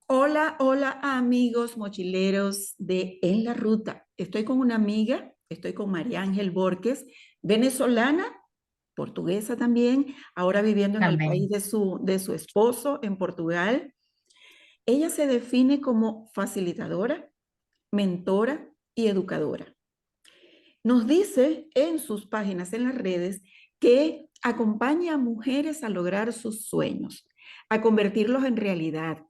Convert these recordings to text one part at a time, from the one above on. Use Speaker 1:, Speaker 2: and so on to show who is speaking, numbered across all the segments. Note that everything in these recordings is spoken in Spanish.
Speaker 1: Hola, hola amigos mochileros de En la Ruta. Estoy con una amiga, estoy con María Ángel Borges, venezolana, portuguesa también, ahora viviendo en el país
Speaker 2: Amén.
Speaker 1: de su esposo en Portugal. Ella se define como facilitadora, mentora y educadora. Nos dice en sus páginas en las redes que acompaña a mujeres a lograr sus sueños, a convertirlos en realidad,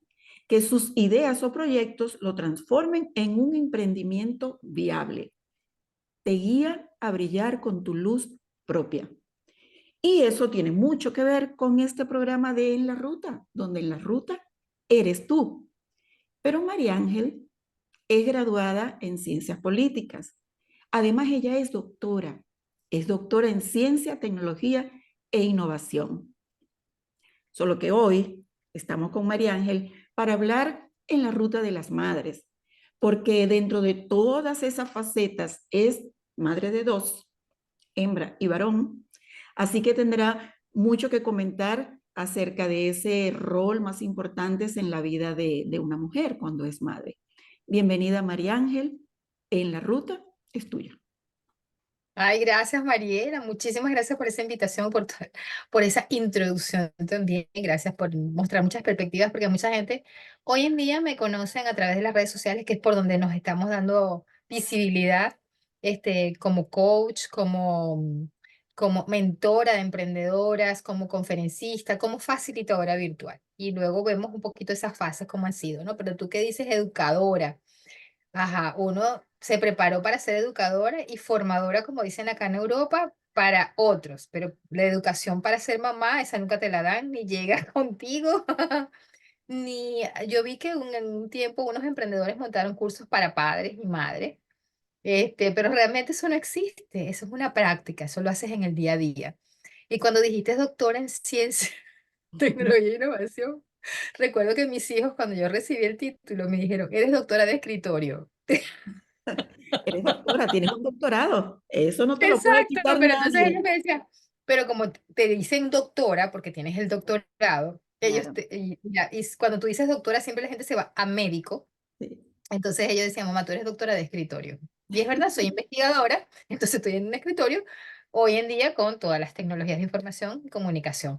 Speaker 1: que sus ideas o proyectos lo transformen en un emprendimiento viable. Te guía a brillar con tu luz propia. Y eso tiene mucho que ver con este programa de En la Ruta, donde en la ruta eres tú. Pero María Ángel es graduada en ciencias políticas. Además, ella es doctora en ciencia, tecnología e innovación. Solo que hoy estamos con María Ángel para hablar en la ruta de las madres, porque dentro de todas esas facetas es madre de dos, hembra y varón, así que tendrá mucho que comentar acerca de ese rol más importante en la vida de una mujer cuando es madre. Bienvenida María Ángel, en la ruta es tuya.
Speaker 2: Ay, gracias, Mariela. Muchísimas gracias por esa invitación, por esa introducción también. Gracias por mostrar muchas perspectivas, porque mucha gente hoy en día me conocen a través de las redes sociales, que es por donde nos estamos dando visibilidad, como coach, como mentora de emprendedoras, como conferencista, como facilitadora virtual. Y luego vemos un poquito esas fases como han sido, ¿no? Pero tú qué dices, educadora. Ajá, uno se preparó para ser educadora y formadora, como dicen acá en Europa, para otros, pero la educación para ser mamá, esa nunca te la dan, ni llega contigo, ni yo vi que en un tiempo unos emprendedores montaron cursos para padres y madres, pero realmente eso no existe, eso es una práctica, eso lo haces en el día a día. Y cuando dijiste doctora en ciencia, tecnología e innovación, recuerdo que mis hijos, cuando yo recibí el título, me dijeron, eres doctora de escritorio.
Speaker 1: Eres doctora, tienes un doctorado, eso no te lo puede
Speaker 2: Exacto,
Speaker 1: quitar
Speaker 2: pero entonces
Speaker 1: nadie.
Speaker 2: ellos me decían, pero como te dicen doctora, porque tienes el doctorado,
Speaker 1: Claro,
Speaker 2: cuando tú dices doctora, siempre la gente se va a médico,
Speaker 1: sí.
Speaker 2: entonces ellos decían, mamá, tú eres doctora de escritorio. Y es verdad, soy investigadora, entonces estoy en un escritorio hoy en día con todas las tecnologías de información y comunicación.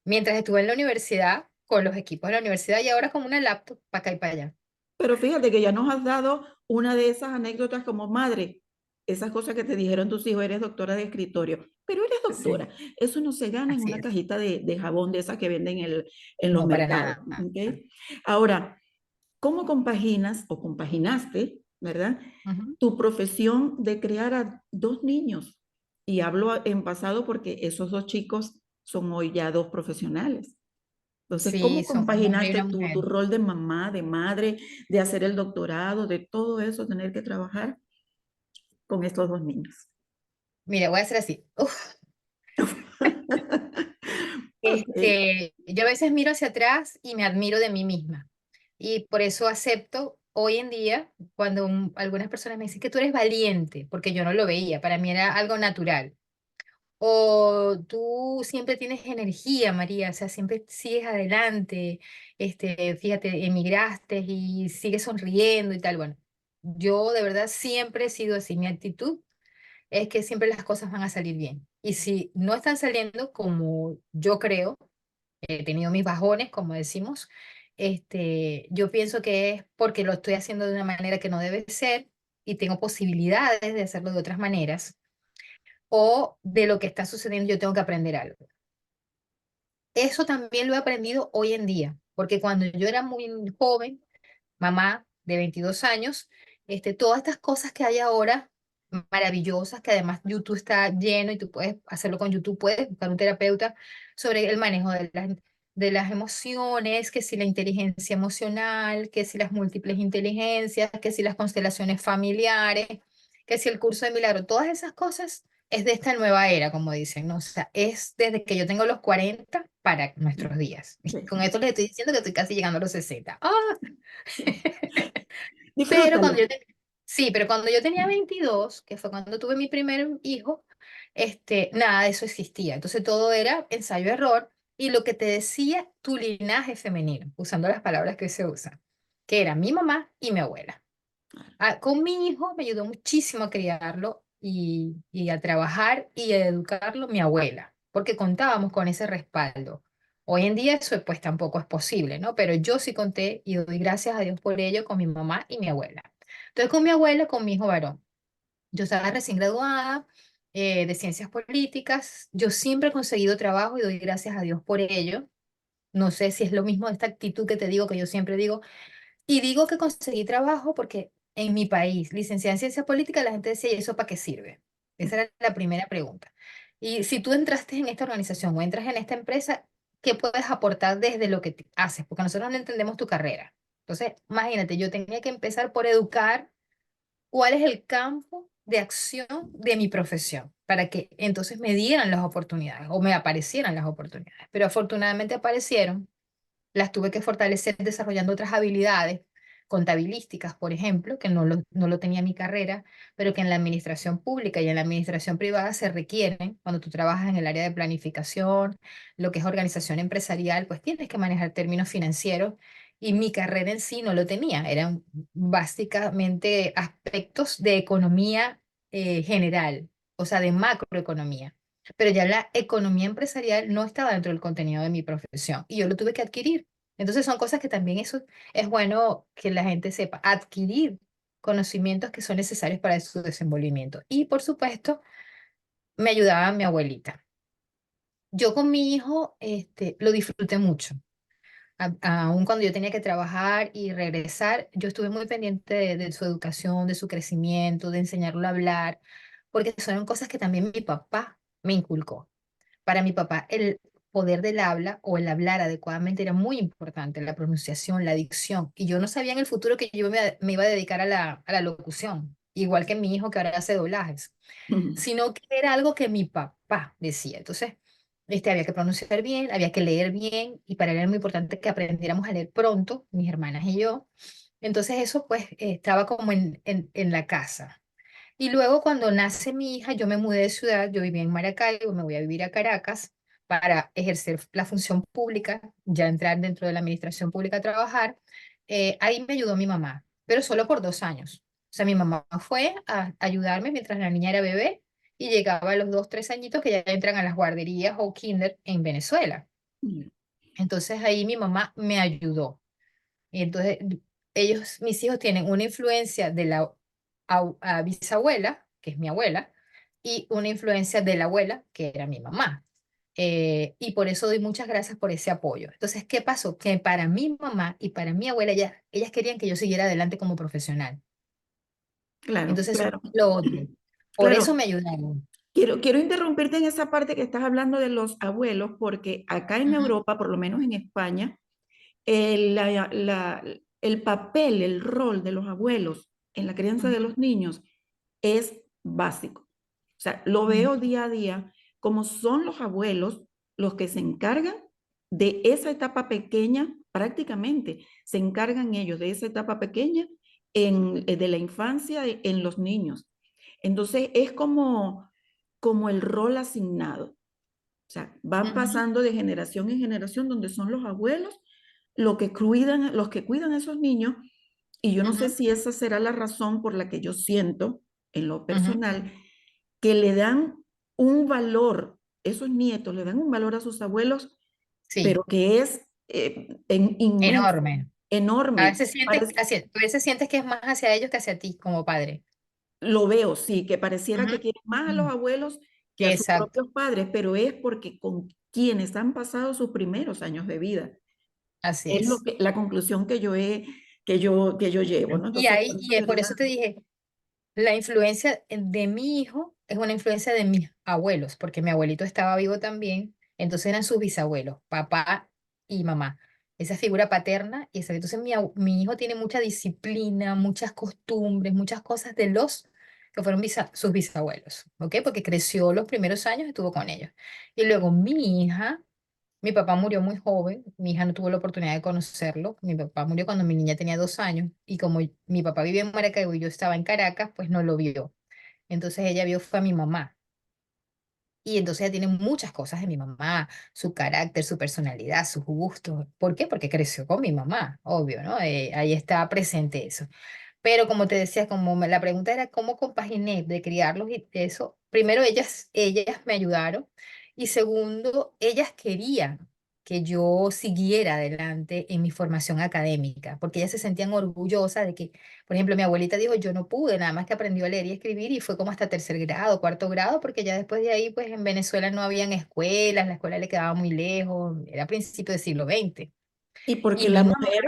Speaker 2: Mientras estuve en la universidad, con los equipos de la universidad y ahora como una laptop para acá y para allá.
Speaker 1: Pero fíjate que ya nos has dado una de esas anécdotas como madre, esas cosas que te dijeron tus hijos, eres doctora de escritorio, pero eres doctora.
Speaker 2: Sí,
Speaker 1: Eso no se gana en
Speaker 2: así
Speaker 1: una
Speaker 2: es.
Speaker 1: cajita de jabón de esas que venden en los
Speaker 2: No, para
Speaker 1: mercados.
Speaker 2: nada.
Speaker 1: ¿Ok? Ahora, ¿cómo compaginas o compaginaste, verdad,
Speaker 2: Ujú.
Speaker 1: tu profesión de crear a dos niños? Y hablo en pasado porque esos dos chicos son hoy ya dos profesionales. Entonces,
Speaker 2: Sí,
Speaker 1: ¿cómo
Speaker 2: son un hombre y
Speaker 1: compaginaste
Speaker 2: una
Speaker 1: tu
Speaker 2: mujer.
Speaker 1: rol de mamá, de madre, de hacer el doctorado, de todo eso, tener que trabajar con estos dos niños?
Speaker 2: Mira, voy a hacer así. Uf,
Speaker 1: Ok,
Speaker 2: yo a veces miro hacia atrás y me admiro de mí misma. Y por eso acepto hoy en día cuando algunas personas me dicen que tú eres valiente, porque yo no lo veía, para mí era algo natural. O tú siempre tienes energía, María, o sea, siempre sigues adelante, fíjate, emigraste y sigues sonriendo y tal. Bueno, yo de verdad siempre he sido así. Mi actitud es que siempre las cosas van a salir bien. Y si no están saliendo como yo creo, he tenido mis bajones, como decimos, yo pienso que es porque lo estoy haciendo de una manera que no debe ser y tengo posibilidades de hacerlo de otras maneras, o de lo que está sucediendo yo tengo que aprender algo. Eso también lo he aprendido hoy en día, porque cuando yo era muy joven, mamá de 22 años, todas estas cosas que hay ahora, maravillosas, que además YouTube está lleno y tú puedes hacerlo con YouTube, puedes buscar un terapeuta sobre el manejo de las emociones, que si la inteligencia emocional, que si las múltiples inteligencias, que si las constelaciones familiares, que si el curso de milagro, todas esas cosas es de esta nueva era, como dicen, ¿no? O sea, es desde que yo tengo los 40 para nuestros días. Con
Speaker 1: sí,
Speaker 2: esto les estoy diciendo que estoy casi llegando a los 60. ¡Ah!
Speaker 1: sí.
Speaker 2: Pero
Speaker 1: Disfrútalo.
Speaker 2: sí, pero cuando yo tenía 22, que fue cuando tuve mi primer hijo, nada de eso existía. Entonces todo era ensayo-error y lo que te decía tu linaje femenino, usando las palabras que se usan. que era mi mamá y mi abuela. Con mi hijo me ayudó muchísimo a criarlo y a trabajar y a educarlo mi abuela, porque contábamos con ese respaldo. Hoy en día eso pues tampoco es posible, ¿no? Pero yo sí conté y doy gracias a Dios por ello con mi mamá y mi abuela. Entonces con mi abuela, con mi hijo varón. Yo estaba recién graduada de ciencias políticas. Yo siempre he conseguido trabajo y doy gracias a Dios por ello. No sé si es lo mismo de esta actitud que te digo, que yo siempre digo, y digo que conseguí trabajo porque en mi país, licenciada en ciencia política, la gente decía, ¿y eso para qué sirve? Esa era la primera pregunta. Y si tú entraste en esta organización o entras en esta empresa, ¿qué puedes aportar desde lo que haces? Porque nosotros no entendemos tu carrera. Entonces, imagínate, yo tenía que empezar por educar cuál es el campo de acción de mi profesión para que entonces me dieran las oportunidades o me aparecieran las oportunidades. Pero afortunadamente aparecieron, las tuve que fortalecer desarrollando otras habilidades contabilísticas, por ejemplo, que no lo tenía mi carrera, pero que en la administración pública y en la administración privada se requieren. Cuando tú trabajas en el área de planificación, lo que es organización empresarial, pues tienes que manejar términos financieros y mi carrera en sí no lo tenía. Eran básicamente aspectos de economía general, o sea, de macroeconomía. Pero ya la economía empresarial no estaba dentro del contenido de mi profesión y yo lo tuve que adquirir. Entonces son cosas que también eso es bueno que la gente sepa, adquirir conocimientos que son necesarios para su desenvolvimiento. Y por supuesto, me ayudaba mi abuelita. Yo con mi hijo lo disfruté mucho. Aun cuando yo tenía que trabajar y regresar, yo estuve muy pendiente de su educación, de su crecimiento, de enseñarlo a hablar, porque son cosas que también mi papá me inculcó. Para mi papá, el poder del habla o el hablar adecuadamente era muy importante, la pronunciación, la dicción. Y yo no sabía en el futuro que yo me iba a dedicar a la locución, igual que mi hijo que ahora hace doblajes, sino que era algo que mi papá decía. Entonces, había que pronunciar bien, había que leer bien, y para él era muy importante que aprendiéramos a leer pronto, mis hermanas y yo. Entonces, eso pues estaba como en la casa. Y luego cuando nace mi hija, yo me mudé de ciudad, yo vivía en Maracaibo, me voy a vivir a Caracas para ejercer la función pública, ya entrar dentro de la administración pública a trabajar. Ahí me ayudó mi mamá, pero solo por 2 años. O sea, mi mamá fue a ayudarme mientras la niña era bebé y llegaba a los 2, 3 añitos que ya entran a las guarderías o kinder en Venezuela. Entonces ahí mi mamá me ayudó. Y entonces mis hijos tienen una influencia de la bisabuela, que es mi abuela, y una influencia de la abuela, que era mi mamá. Y por eso doy muchas gracias por ese apoyo. Entonces, ¿qué pasó? Que para mi mamá y para mi abuela, ellas querían que yo siguiera adelante como profesional.
Speaker 1: Claro,
Speaker 2: Entonces, eso
Speaker 1: claro,
Speaker 2: es lo otro. Por eso
Speaker 1: claro.
Speaker 2: me ayudaron.
Speaker 1: Quiero interrumpirte en esa parte que estás hablando de los abuelos, porque acá en
Speaker 2: Ujú,
Speaker 1: Europa, por lo menos en España, el papel, el rol de los abuelos en la crianza de
Speaker 2: ujú,
Speaker 1: los niños es básico. O sea, lo
Speaker 2: ujú,
Speaker 1: veo día a día como son los abuelos los que se encargan de esa etapa pequeña, prácticamente se encargan ellos de esa etapa pequeña de la infancia en los niños. Entonces es como el rol asignado. O sea, van
Speaker 2: ujú,
Speaker 1: pasando de generación en generación donde son los abuelos los que cuidan a esos niños. Y yo no sé
Speaker 2: ujú,
Speaker 1: si esa será la razón por la que yo siento, en lo
Speaker 2: ujú.
Speaker 1: personal, que le dan un valor, esos nietos le dan un valor a sus abuelos,
Speaker 2: Sí,
Speaker 1: pero que es inmenso,
Speaker 2: enorme. A
Speaker 1: enorme.
Speaker 2: veces a veces sientes que es más hacia ellos que hacia ti como padre.
Speaker 1: Lo veo, sí, que pareciera
Speaker 2: Ujú,
Speaker 1: que quieren más a los
Speaker 2: ujú.
Speaker 1: abuelos que a sus
Speaker 2: Exacto,
Speaker 1: propios padres, pero es porque con quienes han pasado sus primeros años de vida.
Speaker 2: así
Speaker 1: Es
Speaker 2: es.
Speaker 1: la conclusión que yo llevo, ¿no?
Speaker 2: Y
Speaker 1: Entonces,
Speaker 2: ahí,
Speaker 1: por eso
Speaker 2: y
Speaker 1: le doy
Speaker 2: por
Speaker 1: las
Speaker 2: eso te dije, la influencia de mi hijo es una influencia de mis abuelos, porque mi abuelito estaba vivo también, entonces eran sus bisabuelos, papá y mamá. Esa figura paterna, y entonces mi hijo tiene mucha disciplina, muchas costumbres, muchas cosas de los que fueron sus bisabuelos, ¿ok? Porque creció los primeros años, estuvo con ellos. Y luego mi papá murió muy joven, mi hija no tuvo la oportunidad de conocerlo. Mi papá murió cuando mi niña tenía 2 años y como mi papá vivía en Maracaibo y yo estaba en Caracas, pues no lo vio. Entonces ella vio fue a mi mamá. Y entonces ella tiene muchas cosas de mi mamá, su carácter, su personalidad, sus gustos. ¿Por qué? Porque creció con mi mamá, obvio, ¿no? Ahí está presente eso. Pero como te decía, la pregunta era cómo compaginé de criarlos y eso. Primero, ellas me ayudaron y segundo, ellas querían que yo siguiera adelante en mi formación académica, porque ellas se sentían orgullosas de que, por ejemplo, mi abuelita dijo, yo no pude, nada más que aprendió a leer y escribir y fue como hasta tercer grado, cuarto grado, porque ya después de ahí, pues en Venezuela no habían escuelas, la escuela le quedaba muy lejos, era a principios del siglo XX.
Speaker 1: Y porque
Speaker 2: Y
Speaker 1: la
Speaker 2: mi mamá,
Speaker 1: mujer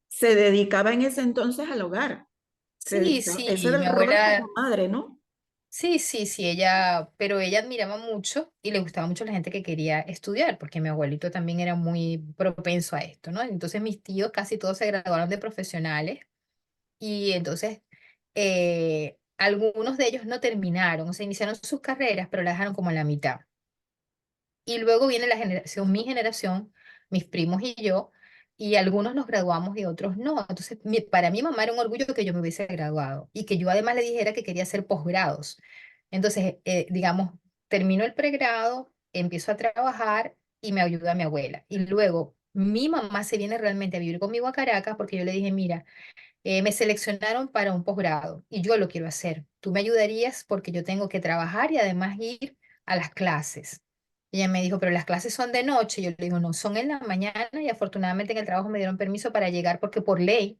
Speaker 1: se dedicaba en ese entonces al hogar.
Speaker 2: sí,
Speaker 1: Ese era
Speaker 2: sí,
Speaker 1: el
Speaker 2: mi
Speaker 1: rol como
Speaker 2: abuela.
Speaker 1: madre, ¿no?
Speaker 2: Sí, sí, sí, pero ella admiraba mucho y le gustaba mucho la gente que quería estudiar, porque mi abuelito también era muy propenso a esto, ¿no? Entonces mis tíos casi todos se graduaron de profesionales y entonces algunos de ellos no terminaron, o sea, iniciaron sus carreras, pero la dejaron como a la mitad. Y luego viene mi generación, mis primos y yo, y algunos nos graduamos y otros no. Entonces, para mi mamá era un orgullo que yo me hubiese graduado y que yo además le dijera que quería hacer posgrados. Entonces, digamos, termino el pregrado, empiezo a trabajar y me ayuda mi abuela. Y luego mi mamá se viene realmente a vivir conmigo a Caracas porque yo le dije, mira, me seleccionaron para un posgrado y yo lo quiero hacer. Tú me ayudarías porque yo tengo que trabajar y además ir a las clases. Y ella me dijo, pero las clases son de noche. Yo le digo, no, son en la mañana y afortunadamente en el trabajo me dieron permiso para llegar porque por ley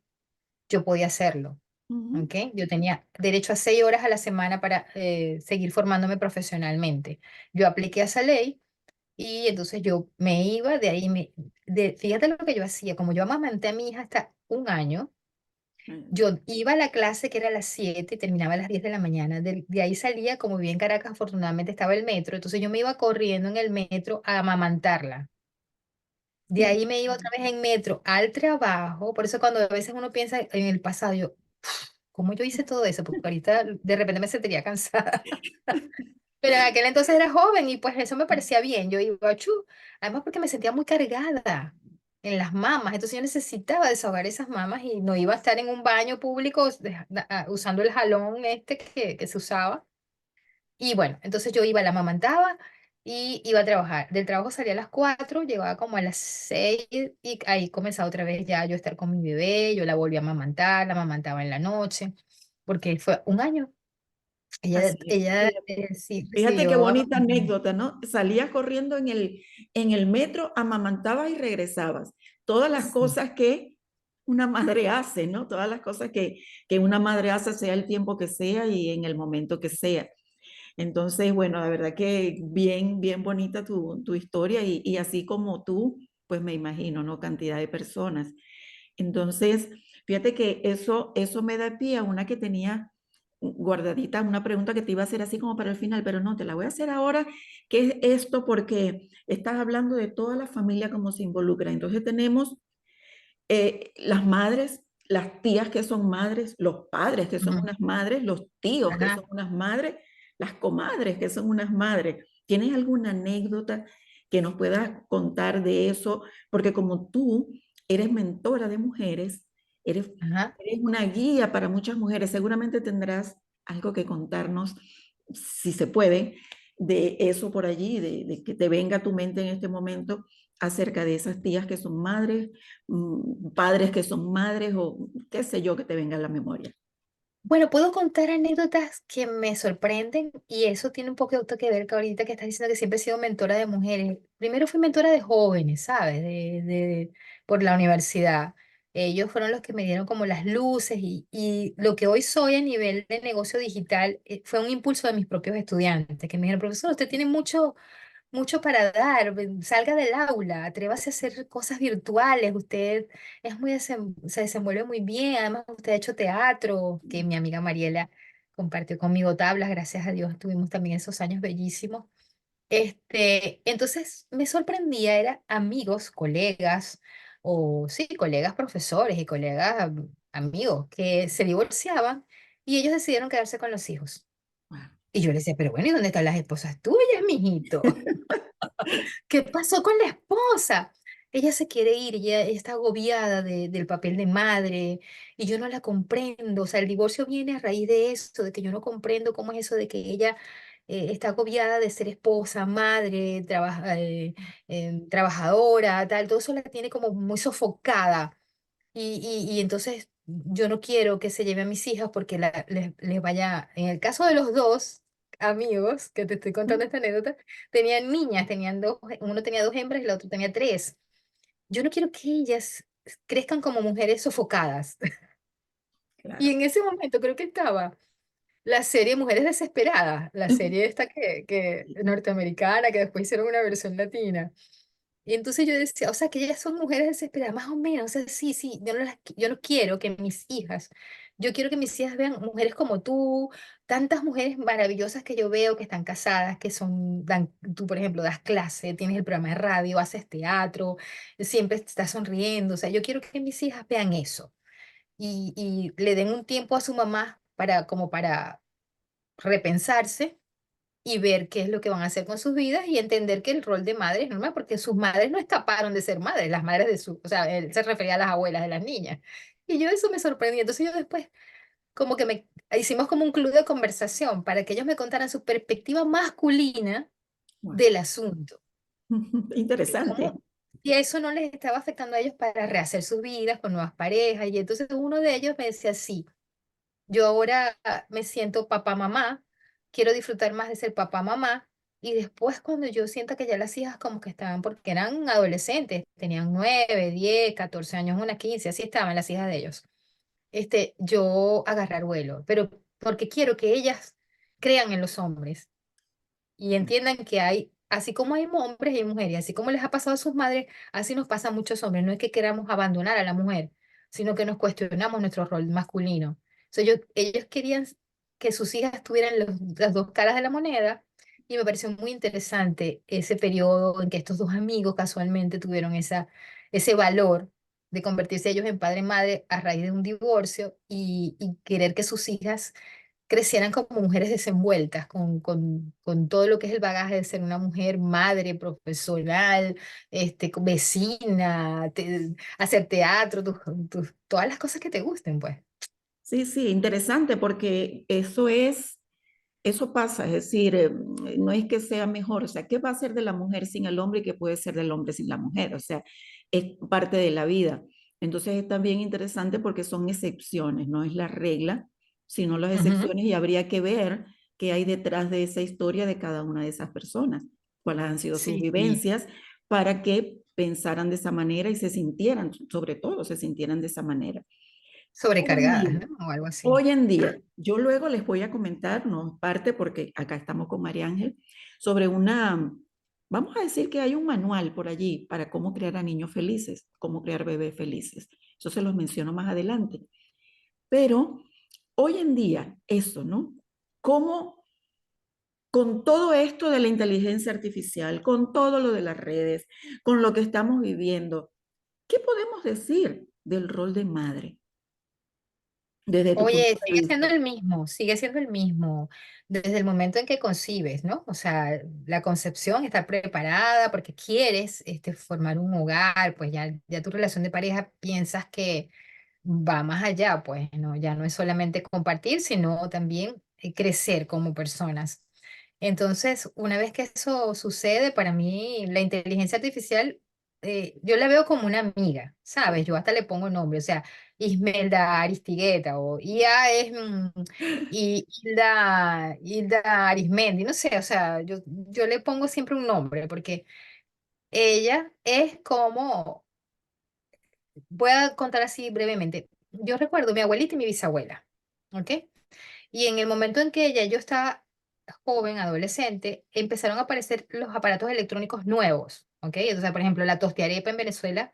Speaker 2: yo podía hacerlo.
Speaker 1: Ujú.
Speaker 2: ¿Ok? Yo tenía derecho a 6 horas a la semana para seguir formándome profesionalmente. Yo apliqué a esa ley y entonces yo me iba de ahí. Fíjate lo que yo hacía, como yo amamanté a mi hija hasta un año. Yo iba a la clase que era a las 7 y terminaba a las 10 de la mañana. De ahí salía, como vivía en Caracas, afortunadamente estaba el metro. Entonces yo me iba corriendo en el metro a amamantarla. De
Speaker 1: Sí.
Speaker 2: ahí me iba otra vez en metro al trabajo. Por eso cuando a veces uno piensa en el pasado, yo, ¿cómo yo hice todo eso? Porque ahorita de repente me sentiría cansada. Pero en aquel entonces era joven y pues eso me parecía bien. Yo iba, además porque me sentía muy cargada en las mamas. Entonces yo necesitaba desahogar esas mamas y no iba a estar en un baño público usando el jalón este que se usaba. Y bueno, entonces yo iba, la amamantaba y iba a trabajar. Del trabajo salía a las 4, llegaba como a las 6 y ahí comenzaba otra vez ya yo a estar con mi bebé. Yo la volví a amamantar, la amamantaba en la noche, porque fue un año.
Speaker 1: Así es.
Speaker 2: Sí,
Speaker 1: Fíjate qué
Speaker 2: siguió
Speaker 1: bonita
Speaker 2: amamantando.
Speaker 1: anécdota, ¿no? Salías corriendo en el metro, amamantabas y regresabas. Todas las
Speaker 2: Sí.
Speaker 1: cosas que una madre hace, ¿no? Todas las cosas que una madre hace, sea el tiempo que sea y en el momento que sea. Entonces, bueno, la verdad que bien, bien bonita tu historia y así como tú, pues me imagino, ¿no? Cantidad de personas. Entonces, fíjate que eso me da pie a una que tenía guardadita, una pregunta que te iba a hacer así como para el final, pero no, te la voy a hacer ahora, que es esto porque estás hablando de toda la familia como se involucra. Entonces tenemos las madres, las tías que son madres, los padres que son
Speaker 2: Ujú.
Speaker 1: unas madres, los tíos que son
Speaker 2: Ajá.
Speaker 1: unas madres, las comadres que son unas madres. ¿Tienes alguna anécdota que nos puedas contar de eso? Porque como tú eres mentora de mujeres, eres,
Speaker 2: Ajá.
Speaker 1: eres una guía para muchas mujeres, seguramente tendrás algo que contarnos, si se puede, de eso por allí, de que te venga a tu mente en este momento acerca de esas tías que son madres, padres que son madres o qué sé yo que te venga a la memoria.
Speaker 2: Bueno, puedo contar anécdotas que me sorprenden y eso tiene un poco que ver que ahorita que estás diciendo que siempre he sido mentora de mujeres. Primero fui mentora de jóvenes, ¿sabes? Por la universidad. Ellos fueron los que me dieron como las luces y lo que hoy soy a nivel de negocio digital fue un impulso de mis propios estudiantes que me dijeron, profesor, usted tiene mucho para dar, salga del aula, atrévase a hacer cosas virtuales, usted se desenvuelve muy bien, además usted ha hecho teatro, que mi amiga Mariela compartió conmigo tablas, gracias a Dios tuvimos también esos años bellísimos. Entonces me sorprendía, eran amigos, colegas, o sí, colegas profesores y colegas amigos que se divorciaban y ellos decidieron quedarse con los hijos. Y yo les decía, pero bueno, ¿y dónde están las esposas tuyas, mijito? ¿Qué pasó con la esposa? Ella se quiere ir, ella está agobiada del papel de madre y yo no la comprendo. O sea, el divorcio viene a raíz de eso, de que yo no comprendo cómo es eso de que ella está agobiada de ser esposa, madre, trabajadora, tal, todo eso la tiene como muy sofocada. Y entonces yo no quiero que se lleve a mis hijas porque les vaya, en el caso de los dos amigos que te estoy contando esta anécdota, tenían niñas, tenían dos, uno tenía dos hembras y el otro tenía tres. Yo no quiero que ellas crezcan como mujeres sofocadas. Y
Speaker 1: Claro.
Speaker 2: en ese momento creo que estaba la serie Mujeres Desesperadas, la serie esta que norteamericana, que después hicieron una versión latina. Y entonces yo decía, o sea, que ellas son mujeres desesperadas, más o menos, o sea, sí, sí, yo no quiero que mis hijas, yo quiero que mis hijas vean mujeres como tú, tantas mujeres maravillosas que yo veo que están casadas, que son, tú por ejemplo, das clase, tienes el programa de radio, haces teatro, siempre estás sonriendo, o sea, yo quiero que mis hijas vean eso y le den un tiempo a su mamá para, como para repensarse y ver qué es lo que van a hacer con sus vidas y entender que el rol de madre es normal, porque sus madres no escaparon de ser madres, las madres de su, o sea, él se refería a las abuelas de las niñas. Y yo eso me sorprendí. Entonces yo después, como que hicimos como un club de conversación para que ellos me contaran su perspectiva masculina
Speaker 1: Wow.
Speaker 2: del asunto. Y
Speaker 1: Interesante.
Speaker 2: cómo, y eso no les estaba afectando a ellos para rehacer sus vidas con nuevas parejas. Y entonces uno de ellos me decía, sí. Yo ahora me siento papá mamá, quiero disfrutar más de ser papá mamá y después cuando yo sienta que ya las hijas como que estaban, porque eran adolescentes, tenían 9, 10, 14 años, una 15, así estaban las hijas de ellos, yo agarrar vuelo, pero porque quiero que ellas crean en los hombres y entiendan que hay, así como hay hombres y mujeres, así como les ha pasado a sus madres, así nos pasa a muchos hombres. No es que queramos abandonar a la mujer, sino que nos cuestionamos nuestro rol masculino. O sea, ellos querían que sus hijas tuvieran las dos caras de la moneda y me pareció muy interesante ese periodo en que estos dos amigos casualmente tuvieron ese valor de convertirse ellos en padre y madre a raíz de un divorcio y querer que sus hijas crecieran como mujeres desenvueltas, con todo lo que es el bagaje de ser una mujer, madre, profesional, vecina, hacer teatro, todas las cosas que te gusten, pues.
Speaker 1: Sí, sí, interesante porque eso pasa, es decir, no es que sea mejor, o sea, ¿qué va a ser de la mujer sin el hombre y qué puede ser del hombre sin la mujer? O sea, es parte de la vida. Entonces es también interesante porque son excepciones, no es la regla, sino las
Speaker 2: Ujú.
Speaker 1: excepciones y habría que ver qué hay detrás de esa historia de cada una de esas personas, cuáles han sido sus
Speaker 2: Sí, sí.
Speaker 1: vivencias para que pensaran de esa manera y se sintieran, sobre todo se sintieran de esa manera. Hoy en
Speaker 2: Sobrecargadas,
Speaker 1: día,
Speaker 2: ¿no? O algo así.
Speaker 1: Hoy en día, yo luego les voy a comentar, no parte porque acá estamos con María Ángel, sobre vamos a decir que hay un manual por allí para cómo crear a niños felices, cómo crear bebés felices. Eso se los menciono más adelante. Pero hoy en día, eso, ¿no? ¿Cómo con todo esto de la inteligencia artificial, con todo lo de las redes, con lo que estamos viviendo, qué podemos decir del rol de madre desde tu punto
Speaker 2: Oye,
Speaker 1: de
Speaker 2: sigue siendo
Speaker 1: vista?
Speaker 2: el mismo, sigue siendo el mismo desde el momento en que concibes, ¿no? O sea, la concepción, estar preparada porque quieres formar un hogar, pues ya tu relación de pareja piensas que va más allá, pues, ¿no? Ya no es solamente compartir, sino también crecer como personas. Entonces, una vez que eso sucede, para mí la inteligencia artificial, yo la veo como una amiga, ¿sabes? Yo hasta le pongo nombre, o sea, Ismelda Aristigueta o IA es Hilda Arismendi, no sé, o sea, yo le pongo siempre un nombre porque ella es como, voy a contar así brevemente. Yo recuerdo mi abuelita y mi bisabuela, ¿ok? Y en el momento en que yo estaba joven, adolescente, empezaron a aparecer los aparatos electrónicos nuevos, ¿ok? Entonces, por ejemplo, la tostiarepa en Venezuela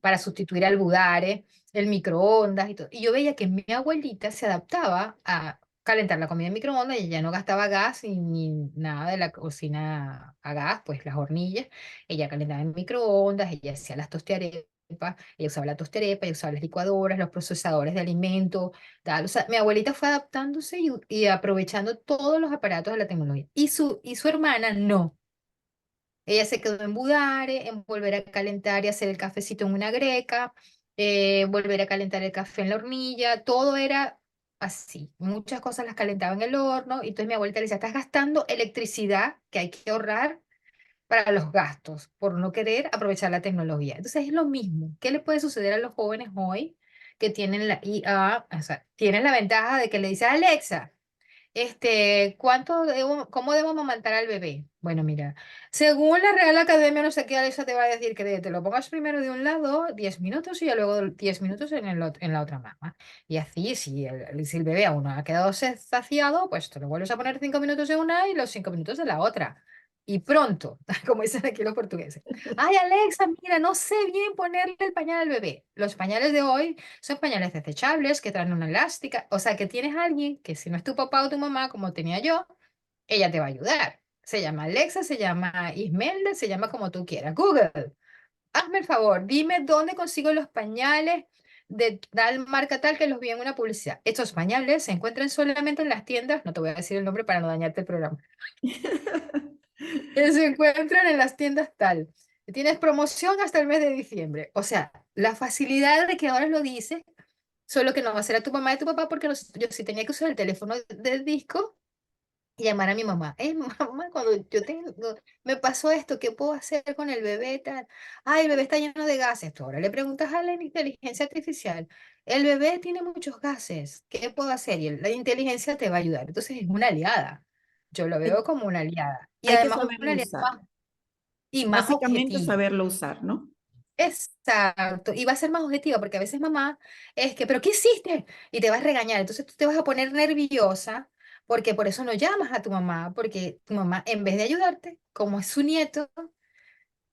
Speaker 2: para sustituir al budare, el microondas y todo. Y yo veía que mi abuelita se adaptaba a calentar la comida en microondas y ya no gastaba gas ni nada de la cocina a gas, pues las hornillas. Ella calentaba en microondas, ella hacía las tostiarepas, ella usaba la tosterepa, ella usaba las licuadoras, los procesadores de alimentos, tal. O sea, mi abuelita fue adaptándose y aprovechando todos los aparatos de la tecnología. Y su hermana no. Ella se quedó en Budare, en volver a calentar y hacer el cafecito en una greca, volver a calentar el café en la hornilla, todo era. así. Muchas cosas las calentaba en el horno y entonces mi abuelita le decía, estás gastando electricidad que hay que ahorrar para los gastos por no querer aprovechar la tecnología. Entonces es lo mismo. ¿Qué le puede suceder a los jóvenes hoy que tienen la IA? O sea, tienen la ventaja de que le dice Alexa, cómo debo amamantar al bebé? Bueno, mira, según la Real Academia, no sé qué, Alexa te va a decir que te lo pongas primero de un lado 10 minutos y ya luego 10 minutos en la otra mama. Y así, si el bebé aún no ha quedado saciado, pues te lo vuelves a poner 5 minutos de una y los 5 minutos de la otra. Y pronto, como dicen aquí los portugueses. Ay, Alexa, mira, no sé bien ponerle el pañal al bebé. Los pañales de hoy son pañales desechables que traen una elástica. O sea, que tienes a alguien que si no es tu papá o tu mamá, como tenía yo, ella te va a ayudar. Se llama Alexa, se llama Ismelda, se llama como tú quieras. Google, hazme el favor, dime dónde consigo los pañales de tal marca tal que los vi en una publicidad. Estos pañales se encuentran solamente en las tiendas, no te voy a decir el nombre para no dañarte el programa, se encuentran en las tiendas tal. Tienes promoción hasta el mes de diciembre. O sea, la facilidad de que ahora lo dices. Solo que no va a ser a tu mamá y a tu papá porque yo sí tenía que usar el teléfono del disco y llamar a mi mamá. Mamá, cuando me pasó esto, ¿qué puedo hacer con el bebé tal? Ay, el bebé está lleno de gases. Tú ahora le preguntas a la inteligencia artificial, el bebé tiene muchos gases, ¿qué puedo hacer? Y la inteligencia te va a ayudar. Entonces es una aliada. Yo lo
Speaker 1: Hay,
Speaker 2: veo como una aliada. Y
Speaker 1: hay que
Speaker 2: además una
Speaker 1: saberlo
Speaker 2: aliada
Speaker 1: usar.
Speaker 2: más
Speaker 1: Básicamente
Speaker 2: objetiva.
Speaker 1: saberlo usar, ¿no?
Speaker 2: Exacto, y va a ser más objetiva porque a veces mamá es que, ¿pero qué hiciste? Y te vas a regañar, entonces tú te vas a poner nerviosa porque por eso no llamas a tu mamá, porque tu mamá en vez de ayudarte, como es su nieto,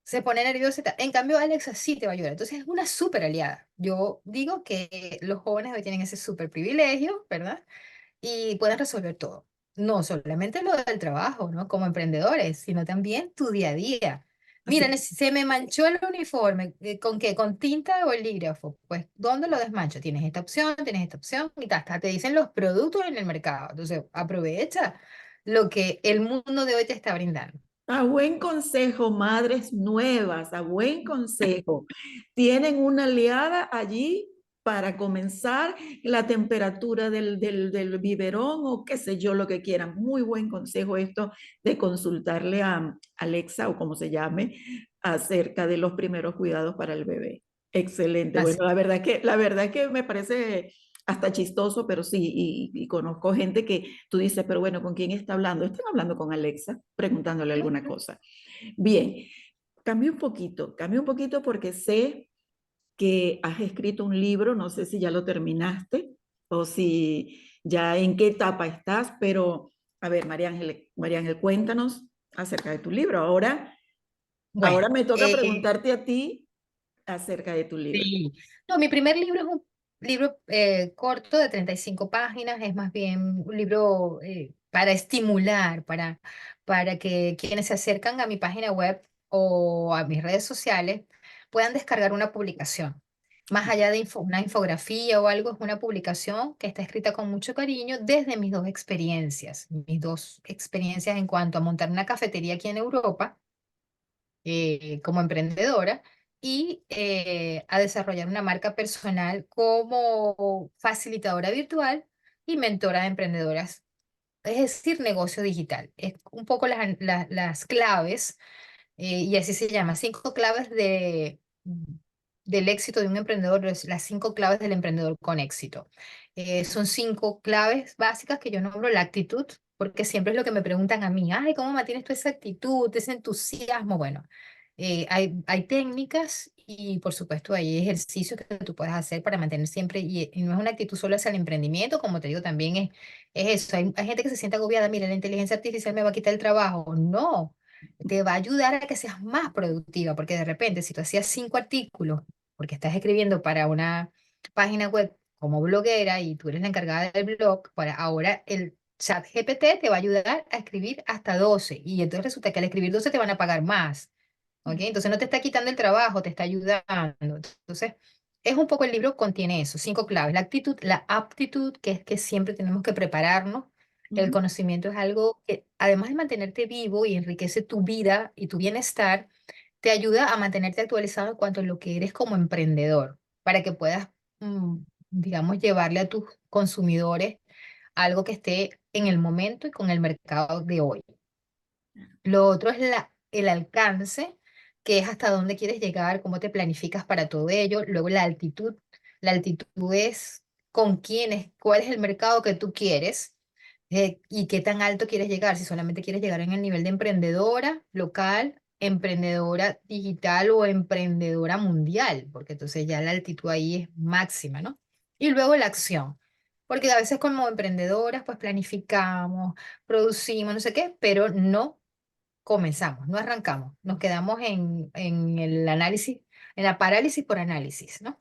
Speaker 2: se pone nerviosa. En cambio, Alexa sí te va a ayudar, entonces es una súper aliada. Yo digo que los jóvenes hoy tienen ese súper privilegio, ¿verdad? Y pueden resolver todo. No solamente lo del trabajo, ¿no? Como emprendedores, sino también tu día a día. Mira,
Speaker 1: Así.
Speaker 2: se me manchó el uniforme. ¿Con qué? ¿Con tinta o bolígrafo? Pues, ¿dónde lo desmancho? Tienes esta opción y hasta te dicen los productos en el mercado. Entonces, aprovecha lo que el mundo de hoy te está brindando.
Speaker 1: A buen consejo, madres nuevas, a buen consejo. Tienen una aliada allí para comenzar la temperatura del biberón o qué sé yo, lo que quieran. Muy buen consejo esto de consultarle a Alexa o como se llame acerca de los primeros cuidados para el bebé. Excelente.
Speaker 2: Así.
Speaker 1: Bueno, la verdad que me parece hasta chistoso, pero sí, y conozco gente que tú dices, pero bueno, ¿con quién está hablando? Están hablando con Alexa, preguntándole alguna cosa. Bien, cambié un poquito porque sé que has escrito un libro, no sé si ya lo terminaste o si ya en qué etapa estás, pero a ver, María Ángel, cuéntanos acerca de tu libro. Ahora
Speaker 2: Bueno,
Speaker 1: me toca preguntarte a ti acerca de tu libro.
Speaker 2: sí. No, mi primer libro es un libro corto de 35 páginas, es más bien un libro para estimular, para que quienes se acercan a mi página web o a mis redes sociales puedan descargar una publicación. Más allá de una infografía o algo, es una publicación que está escrita con mucho cariño desde mis dos experiencias en cuanto a montar una cafetería aquí en Europa como emprendedora y a desarrollar una marca personal como facilitadora virtual y mentora de emprendedoras, es decir, negocio digital. Es un poco las claves, y así se llama, 5 claves del éxito de un emprendedor, las 5 claves del emprendedor con éxito. Son 5 claves básicas que yo nombro la actitud, porque siempre es lo que me preguntan a mí, ay, ¿cómo mantienes tú esa actitud, ese entusiasmo? Bueno, hay técnicas y por supuesto hay ejercicios que tú puedes hacer para mantener siempre, y no es una actitud solo hacia el emprendimiento, como te digo, también es eso. Hay gente que se siente agobiada, mira, la inteligencia artificial me va a quitar el trabajo. No, te va a ayudar a que seas más productiva, porque de repente si tú hacías 5 artículos, porque estás escribiendo para una página web como bloguera y tú eres la encargada del blog, para ahora el chat GPT te va a ayudar a escribir hasta 12 y entonces resulta que al escribir 12 te van a pagar más. ¿Ok? Entonces no te está quitando el trabajo, te está ayudando. Entonces, es un poco el libro contiene eso, 5 claves. La actitud, la aptitud, que es que siempre tenemos que prepararnos. El
Speaker 1: Ujú.
Speaker 2: conocimiento es algo que, además de mantenerte vivo y enriquece tu vida y tu bienestar, te ayuda a mantenerte actualizado en cuanto a lo que eres como emprendedor, para que puedas digamos, llevarle a tus consumidores algo que esté en el momento y con el mercado de hoy. Lo otro es el alcance, que es hasta dónde quieres llegar, cómo te planificas para todo ello. Luego la altitud. La altitud es con quiénes, cuál es el mercado que tú quieres y qué tan alto quieres llegar. Si solamente quieres llegar en el nivel de emprendedora local, emprendedora digital o emprendedora mundial, porque entonces ya la altitud ahí es máxima, ¿no? Y luego la acción. Porque a veces como emprendedoras pues planificamos, producimos, no sé qué, pero no comenzamos, no arrancamos, nos quedamos en el análisis, en la parálisis por análisis, ¿no?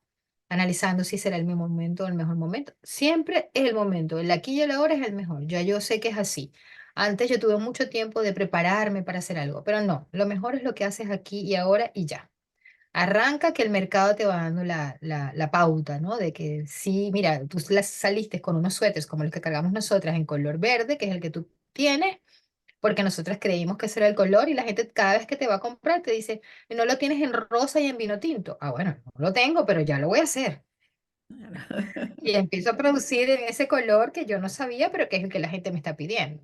Speaker 2: Analizando si será el mismo momento o el mejor momento. Siempre es el momento, el aquí y el ahora es el mejor. Ya yo sé que es así. Antes yo tuve mucho tiempo de prepararme para hacer algo, pero no, lo mejor es lo que haces aquí y ahora y ya. Arranca que el mercado te va dando la pauta, ¿no? De que sí, mira, tú saliste con unos suéteres como los que cargamos nosotras en color verde, que es el que tú tienes porque nosotras creímos que ese era el color y la gente cada vez que te va a comprar te dice, no lo tienes en rosa y en vino tinto. Ah, bueno, no lo tengo, pero ya lo voy a hacer. Y empiezo a producir en ese color que yo no sabía, pero que es el que la gente me está pidiendo.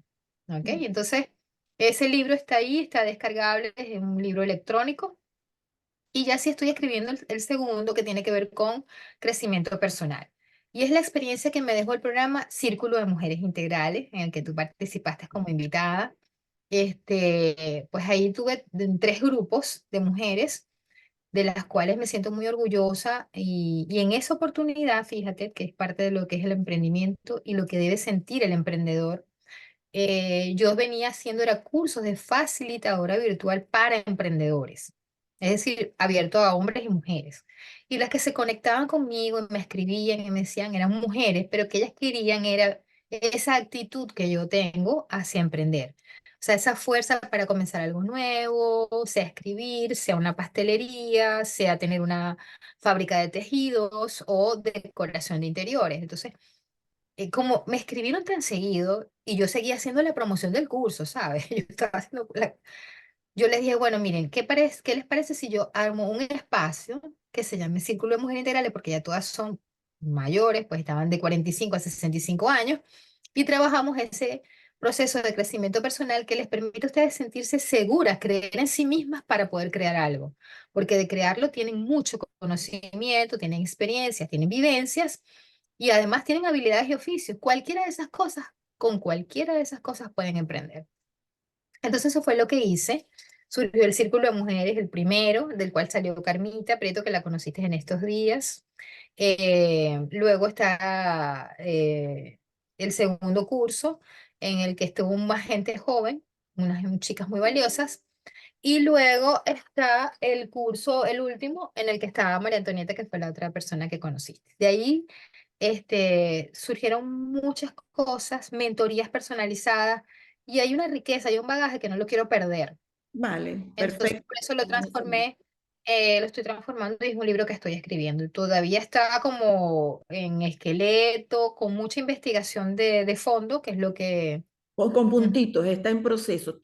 Speaker 2: ¿Ok? Entonces, ese libro está ahí, está descargable, es un libro electrónico. Y ya sí estoy escribiendo el segundo que tiene que ver con crecimiento personal. Y es la experiencia que me dejó el programa Círculo de Mujeres Integrales, en el que tú participaste como invitada. Pues ahí tuve tres grupos de mujeres, de las cuales me siento muy orgullosa y en esa oportunidad, fíjate que es parte de lo que es el emprendimiento y lo que debe sentir el emprendedor. Yo venía haciendo era cursos de facilitadora virtual para emprendedores, es decir, abierto a hombres y mujeres. Y las que se conectaban conmigo y me escribían y me decían eran mujeres, pero que ellas querían era esa actitud que yo tengo hacia emprender. O sea, esa fuerza para comenzar algo nuevo, sea escribir, sea una pastelería, sea tener una fábrica de tejidos o decoración de interiores. Entonces, como me escribieron tan seguido y yo seguía haciendo la promoción del curso, ¿sabes? Yo estaba haciendo yo les dije, bueno, miren, ¿qué les parece si yo armo un espacio que se llame Círculo de Mujeres Integrales? Porque ya todas son mayores, pues estaban de 45 a 65 años, y trabajamos ese proceso de crecimiento personal que les permite a ustedes sentirse seguras, creer en sí mismas para poder crear algo. Porque de crearlo tienen mucho conocimiento, tienen experiencias, tienen vivencias, y además tienen habilidades y oficios. Cualquiera de esas cosas, con cualquiera de esas cosas pueden emprender. Entonces eso fue lo que hice. Surgió el Círculo de Mujeres, el primero, del cual salió Carmita Prieto, que la conociste en estos días. Luego está el segundo curso, en el que estuvo más gente joven, unas chicas muy valiosas. Y luego está el curso, el último, en el que estaba María Antonieta, que fue la otra persona que conociste. De ahí surgieron muchas cosas, mentorías personalizadas, y hay una riqueza, hay un bagaje que no lo quiero perder.
Speaker 1: Vale,
Speaker 2: Entonces,
Speaker 1: perfecto.
Speaker 2: por eso lo transformé, lo estoy transformando y es un libro que estoy escribiendo. Y todavía está como en esqueleto, con mucha investigación de fondo, que es lo que...
Speaker 1: O con
Speaker 2: Ujú.
Speaker 1: puntitos, está en proceso,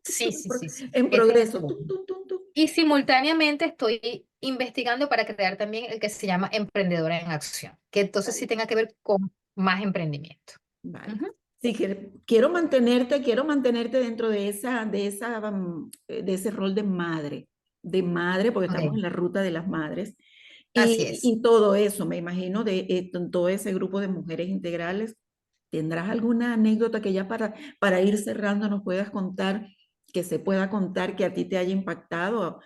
Speaker 2: Sí, sí, sí, sí.
Speaker 1: en
Speaker 2: Ese es el
Speaker 1: progreso.
Speaker 2: segundo. Y simultáneamente estoy investigando para crear también el que se llama Emprendedora en Acción, que entonces sí tenga que ver con más emprendimiento.
Speaker 1: Vale.
Speaker 2: Ujú.
Speaker 1: Sí, quiero mantenerte dentro de ese rol de madre, porque estamos
Speaker 2: Ok,
Speaker 1: en la ruta de las madres.
Speaker 2: así es.
Speaker 1: Y todo eso, me imagino, todo ese grupo de mujeres integrales. ¿Tendrás alguna anécdota que ya para ir cerrando nos puedas contar, que se pueda contar, que a ti te haya impactado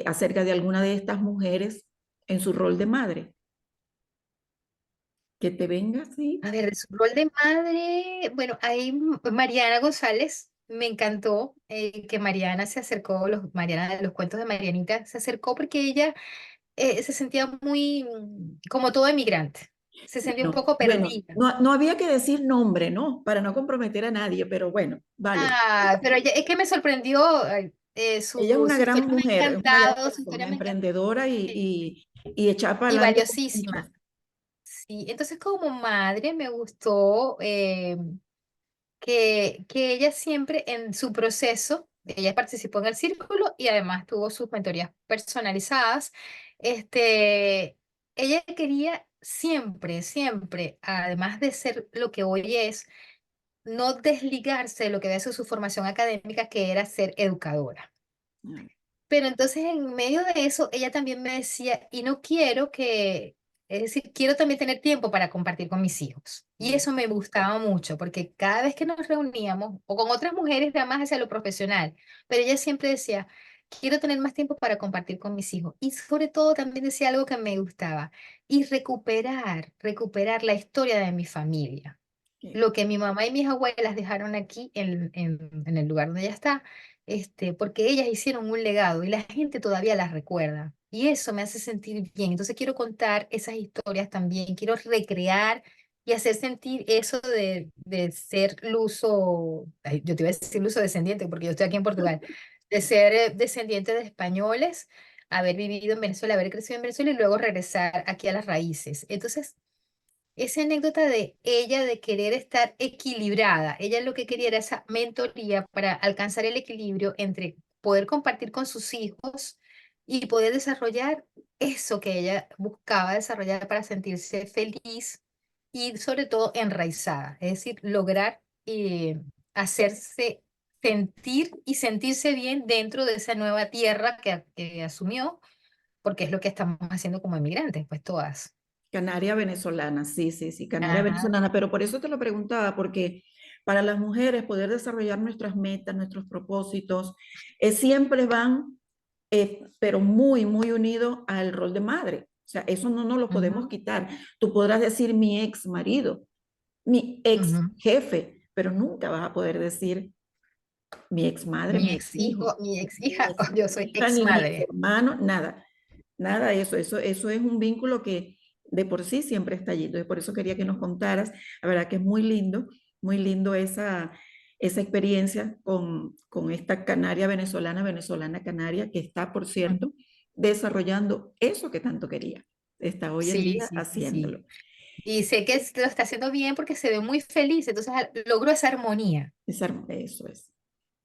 Speaker 1: acerca de alguna de estas mujeres en su rol de madre? Que te venga así.
Speaker 2: A ver, de su rol de madre, bueno, ahí Mariana González, me encantó que Mariana se acercó, Mariana de los cuentos de Marianita, se acercó porque ella se sentía muy como todo emigrante, se sentía un poco
Speaker 1: Bueno,
Speaker 2: perdida.
Speaker 1: no había que decir nombre, ¿no? Para no comprometer a nadie, pero bueno, vale.
Speaker 2: Ah, pero es que me sorprendió,
Speaker 1: Ella
Speaker 2: su historia me ha
Speaker 1: es una gran
Speaker 2: encantado, su historia
Speaker 1: persona,
Speaker 2: me encantó
Speaker 1: emprendedora y echar para
Speaker 2: y
Speaker 1: adelante con muchas.
Speaker 2: valiosísima. Sí, entonces como madre me gustó que ella siempre en su proceso, ella participó en el círculo y además tuvo sus mentorías personalizadas, ella quería siempre, siempre, además de ser lo que hoy es, no desligarse de lo que había sido su formación académica, que era ser educadora.
Speaker 1: Ah,
Speaker 2: Pero entonces en medio de eso, ella también me decía, y no quiero que, es decir, quiero también tener tiempo para compartir con mis hijos. Y
Speaker 1: mm,
Speaker 2: eso me gustaba mucho, porque cada vez que nos reuníamos, o con otras mujeres, nada más hacia lo profesional, pero ella siempre decía, quiero tener más tiempo para compartir con mis hijos. Y sobre todo también decía algo que me gustaba, y recuperar la historia de mi familia,
Speaker 1: qué
Speaker 2: lo que mi mamá y mis abuelas dejaron aquí en el lugar donde ella está, porque ellas hicieron un legado y la gente todavía las recuerda. Y eso me hace sentir bien. Entonces quiero contar esas historias también, quiero recrear y hacer sentir eso de ser luso, ay, yo te iba a decir luso descendiente porque yo estoy aquí en Portugal, de ser descendiente de españoles, haber vivido en Venezuela, haber crecido en Venezuela y luego regresar aquí a las raíces. Entonces, esa anécdota de ella de querer estar equilibrada, ella lo que quería era esa mentoría para alcanzar el equilibrio entre poder compartir con sus hijos y poder desarrollar eso que ella buscaba desarrollar para sentirse feliz y sobre todo enraizada, es decir, lograr hacerse sentir y sentirse bien dentro de esa nueva tierra que asumió, porque es lo que estamos haciendo como emigrantes, pues todas.
Speaker 1: Canaria venezolana, sí, sí, sí, Canaria
Speaker 2: Ajá.
Speaker 1: venezolana, pero por eso te lo preguntaba, porque para las mujeres poder desarrollar nuestras metas, nuestros propósitos, siempre van, pero muy, muy unido al rol de madre. O sea, eso no nos lo podemos
Speaker 2: Ujú.
Speaker 1: quitar. Tú podrás decir mi ex marido, mi ex
Speaker 2: Ujú.
Speaker 1: jefe, pero nunca vas a poder decir mi ex madre,
Speaker 2: Mi
Speaker 1: mi ex
Speaker 2: ex
Speaker 1: hijo,
Speaker 2: hijo, mi ex
Speaker 1: mi
Speaker 2: hija,
Speaker 1: ex
Speaker 2: yo soy
Speaker 1: hija,
Speaker 2: ex
Speaker 1: ni mi ex
Speaker 2: madre.
Speaker 1: hermano, nada. Nada de eso, eso es un vínculo que de por sí siempre está allí. Entonces, por eso quería que nos contaras. La verdad que es muy lindo esa experiencia con esta canaria venezolana, venezolana canaria, que está, por
Speaker 2: Ujú.
Speaker 1: cierto, desarrollando eso que tanto quería. Está hoy en
Speaker 2: Sí,
Speaker 1: día
Speaker 2: sí, sí, sí.
Speaker 1: haciéndolo.
Speaker 2: Y sé que lo está haciendo bien porque se ve muy feliz, entonces logró
Speaker 1: Eso es.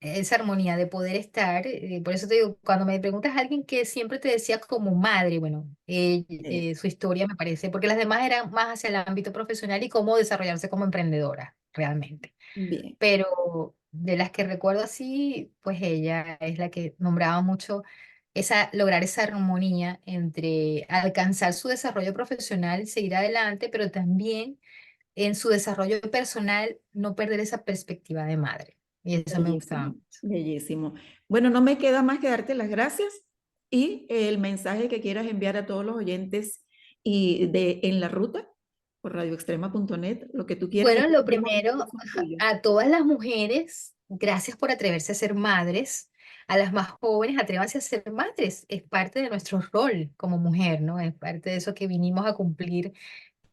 Speaker 2: esa armonía de poder estar. Por eso te digo, cuando me preguntas a alguien que siempre te decía como madre, bueno,
Speaker 1: Eh,
Speaker 2: su historia me parece, porque las demás eran más hacia el ámbito profesional y cómo desarrollarse como emprendedora, realmente.
Speaker 1: bien,
Speaker 2: Pero de las que recuerdo así, pues ella es la que nombraba mucho lograr esa armonía entre alcanzar su desarrollo profesional y seguir adelante, pero también en su desarrollo personal no perder esa perspectiva de madre. Y eso me gustaba
Speaker 1: bellísimo,
Speaker 2: mucho.
Speaker 1: bellísimo. Bueno, no me queda más que darte las gracias y el mensaje que quieras enviar a todos los oyentes y de En la Ruta por radioextrema.net, lo que tú quieras,
Speaker 2: Bueno,
Speaker 1: estos
Speaker 2: lo
Speaker 1: últimos
Speaker 2: primero,
Speaker 1: minutos son tuyos.
Speaker 2: a todas las mujeres, gracias por atreverse a ser madres. A las más jóvenes, atrévanse a ser madres. Es parte de nuestro rol como mujer, ¿no? Es parte de eso que vinimos a cumplir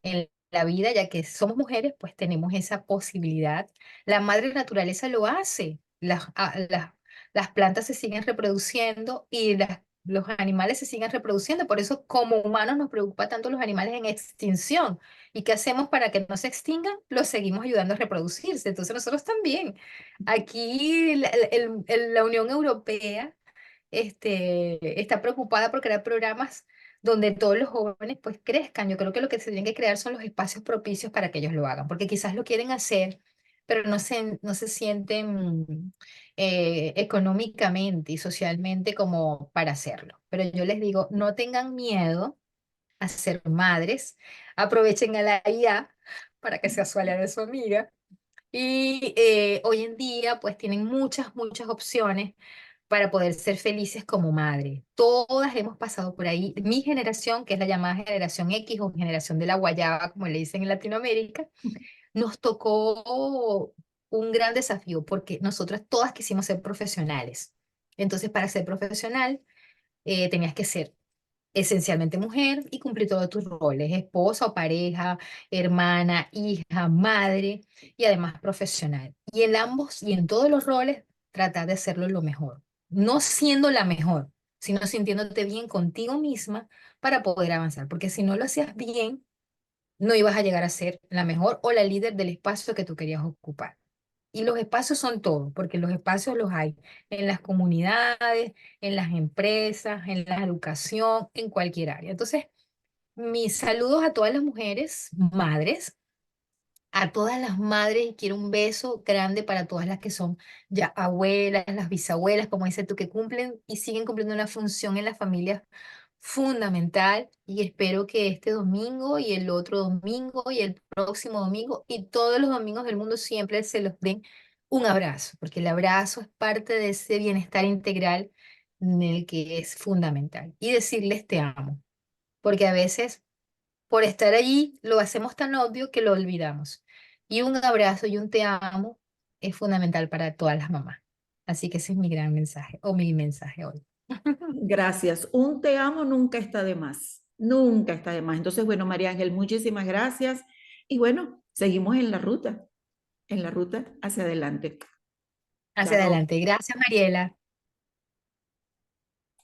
Speaker 2: en la vida, ya que somos mujeres, pues tenemos esa posibilidad. La madre naturaleza lo hace. Las plantas se siguen reproduciendo y los animales se siguen reproduciendo. Por eso, como humanos, nos preocupa tanto los animales en extinción. ¿Y qué hacemos para que no se extingan? Los seguimos ayudando a reproducirse. Entonces, nosotros también. Aquí la Unión Europea está preocupada por crear programas donde todos los jóvenes pues crezcan. Yo creo que lo que se tienen que crear son los espacios propicios para que ellos lo hagan, porque quizás lo quieren hacer, pero no se sienten económicamente y socialmente como para hacerlo. Pero yo les digo, no tengan miedo a ser madres, aprovechen a la IA para que sea su aliada de su amiga. Y hoy en día pues tienen muchas, muchas opciones para poder ser felices como madre. Todas hemos pasado por ahí. Mi generación, que es la llamada generación X o generación de la guayaba, como le dicen en Latinoamérica, nos tocó un gran desafío porque nosotras todas quisimos ser profesionales. Entonces, para ser profesional, tenías que ser esencialmente mujer y cumplir todos tus roles, esposa o pareja, hermana, hija, madre y además profesional. Y en ambos y en todos los roles, tratar de hacerlo lo mejor. No siendo la mejor, sino sintiéndote bien contigo misma para poder avanzar. Porque si no lo hacías bien, no ibas a llegar a ser la mejor o la líder del espacio que tú querías ocupar. Y los espacios son todo, porque los espacios los hay en las comunidades, en las empresas, en la educación, en cualquier área. Entonces, mis saludos a todas las mujeres, madres, a todas las madres, y quiero un beso grande para todas las que son ya abuelas, las bisabuelas, como dices tú, que cumplen y siguen cumpliendo una función en la familia fundamental. Y espero que este domingo y el otro domingo y el próximo domingo y todos los domingos del mundo siempre se los den un abrazo, porque el abrazo es parte de ese bienestar integral en el que es fundamental. Y decirles te amo, porque a veces por estar allí lo hacemos tan obvio que lo olvidamos. Y un abrazo y un te amo es fundamental para todas las mamás. Así que ese es mi gran mensaje o mi mensaje hoy.
Speaker 1: Gracias. Un te amo nunca está de más. Nunca está de más. Entonces, bueno, María Ángel, muchísimas gracias. Y bueno, seguimos en la ruta hacia adelante.
Speaker 2: Hacia
Speaker 1: Chao.
Speaker 2: adelante. Gracias, Mariela.